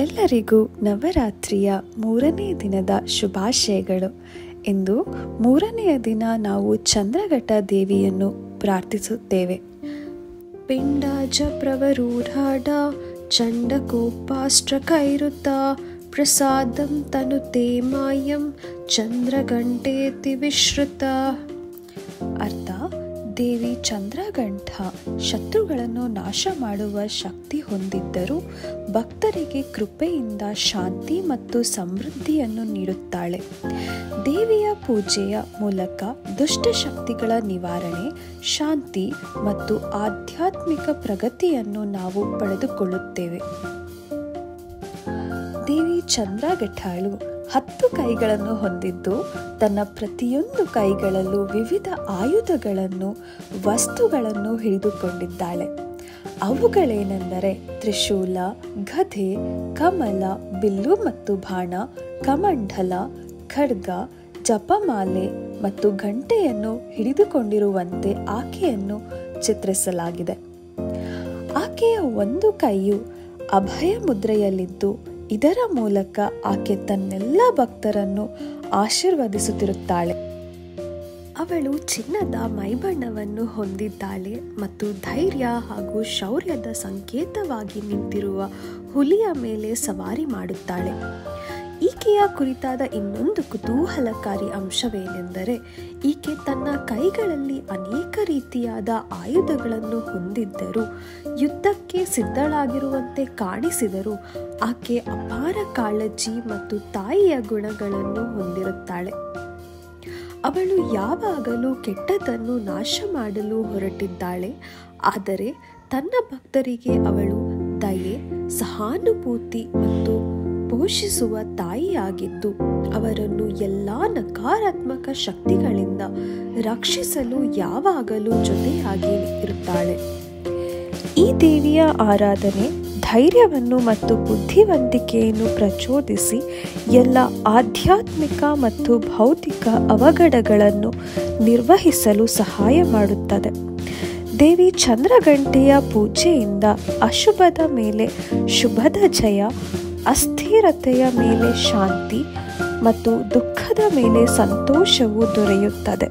ಎಲ್ಲರಿಗೂ ನವರಾತ್ರಿಯ 3ನೇ ದಿನದ ಶುಭಾಶಯಗಳು. ಇಂದು 3ನೆಯ ದಿನ ನಾವು ಚಂದ್ರಘಟ ದೇವಿಯನ್ನು ಪ್ರಾರ್ಥಿಸುತ್ತೇವೆ. ಪಿಂಡಾಜ ಪ್ರವರೂಢಾಢ ಚಂಡಕೋಪಾಸ್ತ್ರಕೈರುತ ಪ್ರಸಾದಂ ತನುತೆ ಮಾಯಂ ಚಂದ್ರಘಂಟೇತಿ ವಿಶ್ರುತ. ಅರ್ಥ: ದೇವಿ ಚಂದ್ರಘಂಟ ಶತ್ರುಗಳನ್ನು ನಾಶ ಮಾಡುವ ಶಕ್ತಿ ಹೊಂದಿದ್ದರೂ ಭಕ್ತರಿಗೆ ಕೃಪೆಯಿಂದ ಶಾಂತಿ ಮತ್ತು ಸಮೃದ್ಧಿಯನ್ನು ನೀಡುತ್ತಾಳೆ. ದೇವಿಯ ಪೂಜೆಯ ಮೂಲಕ ದುಷ್ಟಶಕ್ತಿಗಳ ನಿವಾರಣೆ, ಶಾಂತಿ ಮತ್ತು ಆಧ್ಯಾತ್ಮಿಕ ಪ್ರಗತಿಯನ್ನು ನಾವು ಪಡೆದುಕೊಳ್ಳುತ್ತೇವೆ. ದೇವಿ ಚಂದ್ರಘಟಾಳು 10 ಕೈಗಳನ್ನು ಹೊಂದಿದ್ದು ತನ್ನ ಪ್ರತಿಯೊಂದು ಕೈಗಳಲ್ಲೂ ವಿವಿಧ ಆಯುಧಗಳನ್ನು, ವಸ್ತುಗಳನ್ನು ಹಿಡಿದುಕೊಂಡಿದ್ದಾಳೆ. ಅವುಗಳೇನೆಂದರೆ ತ್ರಿಶೂಲ, ಗದೆ, ಕಮಲ, ಬಿಲ್ಲು ಮತ್ತು ಬಾಣ, ಕಮಂಡಲ, ಖಡ್ಗ, ಜಪಮಾಲೆ ಮತ್ತು ಗಂಟೆಯನ್ನು ಹಿಡಿದುಕೊಂಡಿರುವಂತೆ ಆಕೆಯನ್ನು ಚಿತ್ರಿಸಲಾಗಿದೆ. ಆಕೆಯ ಒಂದು ಕೈಯು ಅಭಯ ಮುದ್ರೆಯಲ್ಲಿದ್ದು ಇದರ ಮೂಲಕ ಆಕೆ ತನ್ನೆಲ್ಲ ಭಕ್ತರನ್ನು ಆಶೀರ್ವದಿಸುತ್ತಿರುತ್ತಾಳೆ. ಅವಳು ಚಿನ್ನದ ಮೈಬಣ್ಣವನ್ನು ಹೊಂದಿದ್ದಾಳೆ ಮತ್ತು ಧೈರ್ಯ ಹಾಗೂ ಶೌರ್ಯದ ಸಂಕೇತವಾಗಿ ನಿಂತಿರುವ ಹುಲಿಯ ಮೇಲೆ ಸವಾರಿ ಮಾಡುತ್ತಾಳೆ. ಈಕೆಯ ಕುರಿತಾದ ಇನ್ನೊಂದು ಕುತೂಹಲಕಾರಿ ಅಂಶವೇನೆಂದರೆ ಈಕೆ ತನ್ನ ಕೈಗಳಲ್ಲಿ ಅನೇಕ ರೀತಿಯಾದ ಆಯುಧಗಳನ್ನು ಹೊಂದಿದ್ದರೂ ಯುದ್ಧಕ್ಕೆ ಸಿದ್ಧಳಾಗಿರುವಂತೆ ಕಾಣಿಸಿದರೂ ಆಕೆ ಅಪಾರ ಕಾಳಜಿ ಮತ್ತು ತಾಯಿಯ ಗುಣಗಳನ್ನು ಹೊಂದಿರುತ್ತಾಳೆ. ಅವಳು ಯಾವಾಗಲೂ ಕೆಟ್ಟದ್ದನ್ನು ನಾಶ ಮಾಡಲು ಹೊರಟಿದ್ದಾಳೆ. ಆದರೆ ತನ್ನ ಭಕ್ತರಿಗೆ ಅವಳು ದಯೆ, ಸಹಾನುಭೂತಿ ಮತ್ತು ಪೋಷಿಸುವ ತಾಯಿಯಾಗಿದ್ದು ಅವರನ್ನು ಎಲ್ಲ ನಕಾರಾತ್ಮಕ ಶಕ್ತಿಗಳಿಂದ ರಕ್ಷಿಸಲು ಯಾವಾಗಲೂ ಜೊತೆಯಾಗಿ ಇರುತ್ತಾಳೆ. ಈ ದೇವಿಯ ಆರಾಧನೆ ಧೈರ್ಯವನ್ನು ಮತ್ತು ಬುದ್ಧಿವಂತಿಕೆಯನ್ನು ಪ್ರಚೋದಿಸಿ ಎಲ್ಲ ಆಧ್ಯಾತ್ಮಿಕ ಮತ್ತು ಭೌತಿಕ ಅವಘಡಗಳನ್ನು ನಿರ್ವಹಿಸಲು ಸಹಾಯ ಮಾಡುತ್ತದೆ. ದೇವಿ ಚಂದ್ರಘಂಟೆಯ ಪೂಜೆಯಿಂದ ಅಶುಭದ ಮೇಲೆ ಶುಭದ ಜಯ, ಅಸ್ಥಿರತೆಯ ಮೇಲೆ ಶಾಂತಿ ಮತ್ತು ದುಃಖದ ಮೇಲೆ ಸಂತೋಷವು ದೊರೆಯುತ್ತದೆ.